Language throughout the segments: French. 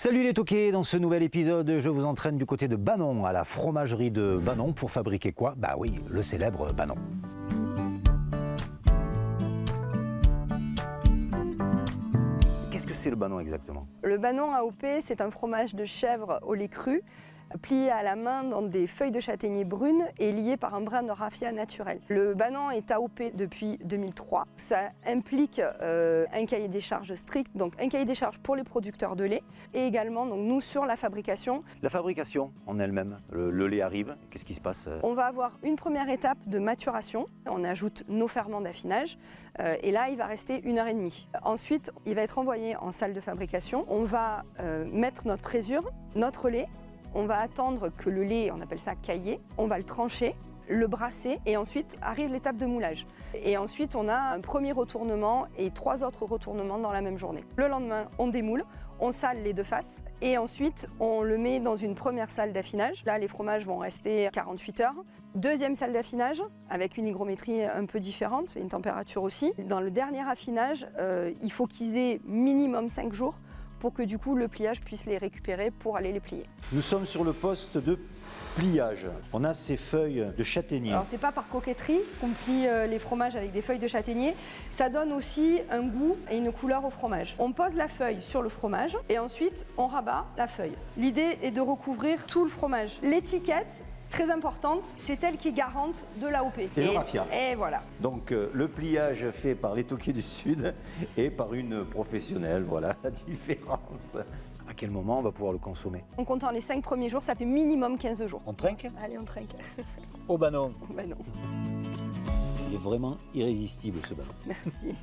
Salut les toqués, dans ce nouvel épisode, je vous entraîne du côté de Banon, à la fromagerie de Banon, pour fabriquer quoi? Bah oui, le célèbre Banon. Qu'est-ce que c'est le Banon exactement? Le Banon AOP, c'est un fromage de chèvre au lait cru, plié à la main dans des feuilles de châtaignier brunes et lié par un brin de raffia naturel. Le Banon est AOP depuis 2003. Ça implique un cahier des charges strict, donc un cahier des charges pour les producteurs de lait et également donc, nous sur la fabrication. La fabrication en elle-même, le lait arrive, qu'est-ce qui se passe? On va avoir une première étape de maturation, on ajoute nos ferments d'affinage et là il va rester 1h30. Ensuite il va être envoyé en salle de fabrication, on va mettre notre présure, notre lait. On va attendre que le lait, on appelle ça cailler, on va le trancher, le brasser et ensuite arrive l'étape de moulage. Et ensuite on a un premier retournement et 3 autres retournements dans la même journée. Le lendemain on démoule, on sale les deux faces et ensuite on le met dans une première salle d'affinage. Là les fromages vont rester 48 heures. Deuxième salle d'affinage avec une hygrométrie un peu différente et une température aussi. Dans le dernier affinage, il faut qu'ils aient minimum 5 jours pour que du coup le pliage puisse les récupérer pour aller les plier. Nous sommes sur le poste de pliage. On a ces feuilles de châtaignier. Alors c'est pas par coquetterie qu'on plie les fromages avec des feuilles de châtaignier, ça donne aussi un goût et une couleur au fromage. On pose la feuille sur le fromage et ensuite on rabat la feuille. L'idée est de recouvrir tout le fromage. L'étiquette, très importante, c'est elle qui est garante de l'AOP. Et le raffia. Et voilà. Donc le pliage fait par les toqués du Sud et par une professionnelle, voilà la différence. À quel moment on va pouvoir le consommer? En comptant les 5 premiers jours, ça fait minimum 15 jours. On trinque? Allez, on trinque. Au Banon. Ben non. Il est vraiment irrésistible ce Banon. Merci.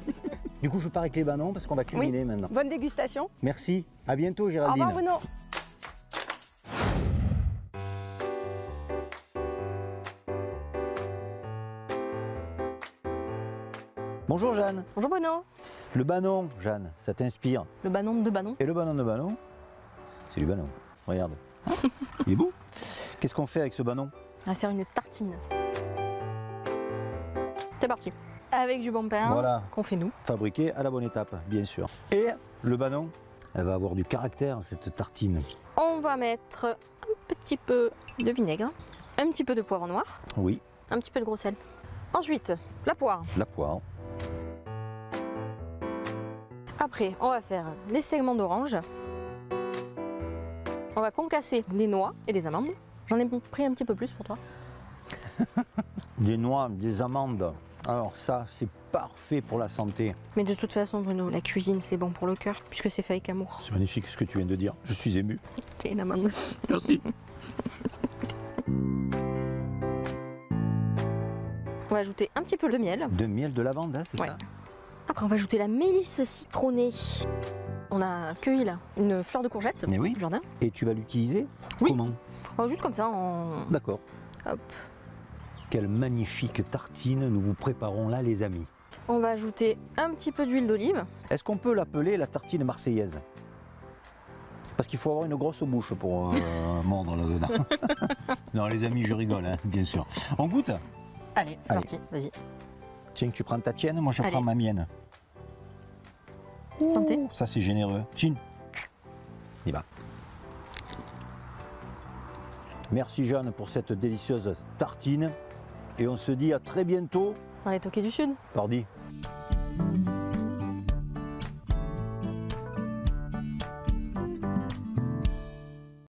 Du coup je pars avec les Banons parce qu'on va cuisiner maintenant. Bonne dégustation. Merci, à bientôt Au Géraldine. revoir Bruno. Bonjour Jeanne. Bonjour Bruno. Le Banon, Jeanne, ça t'inspire? Le Banon de Banon. Et le Banon de Banon, c'est du Banon. Regarde. Il est beau. Qu'est-ce qu'on fait avec ce Banon? On va faire une tartine. C'est parti. Avec du bon pain Voilà. qu'on fait nous. Fabriqué à la bonne étape, bien sûr. Et le Banon, elle va avoir du caractère, cette tartine. On va mettre un petit peu de vinaigre, un petit peu de poivre noir, Oui, un petit peu de gros sel. Ensuite, la poire. la poire. Après, on va faire des segments d'orange. On va concasser des noix et des amandes. J'en ai pris un petit peu plus pour toi. Des noix, des amandes. Alors ça, c'est parfait pour la santé. Mais de toute façon, Bruno, la cuisine, c'est bon pour le cœur, puisque c'est fait avec amour. C'est magnifique ce que tu viens de dire. Je suis ému. Et une amande. Merci. On va ajouter un petit peu de miel. De miel de lavande, hein, c'est Ouais. ça? Après, on va ajouter la mélisse citronnée. On a cueilli là une fleur de courgette Mais oui. du jardin. Et tu vas l'utiliser Oui. comment? Juste comme ça, en... D'accord. Hop. Quelle magnifique tartine nous vous préparons là, les amis. On va ajouter un petit peu d'huile d'olive. Est-ce qu'on peut l'appeler la tartine marseillaise? Parce qu'il faut avoir une grosse bouche pour mordre là-dedans. Non, les amis, je rigole, hein, bien sûr. On goûte? Allez, c'est Allez. parti, vas-y. Tiens, tu prends ta tienne, moi je Allez. prends ma mienne. Santé. Ouh, ça c'est généreux. Chin. Il va. Merci Jeanne pour cette délicieuse tartine. Et on se dit à très bientôt. Dans les toqués du Sud. Pardi.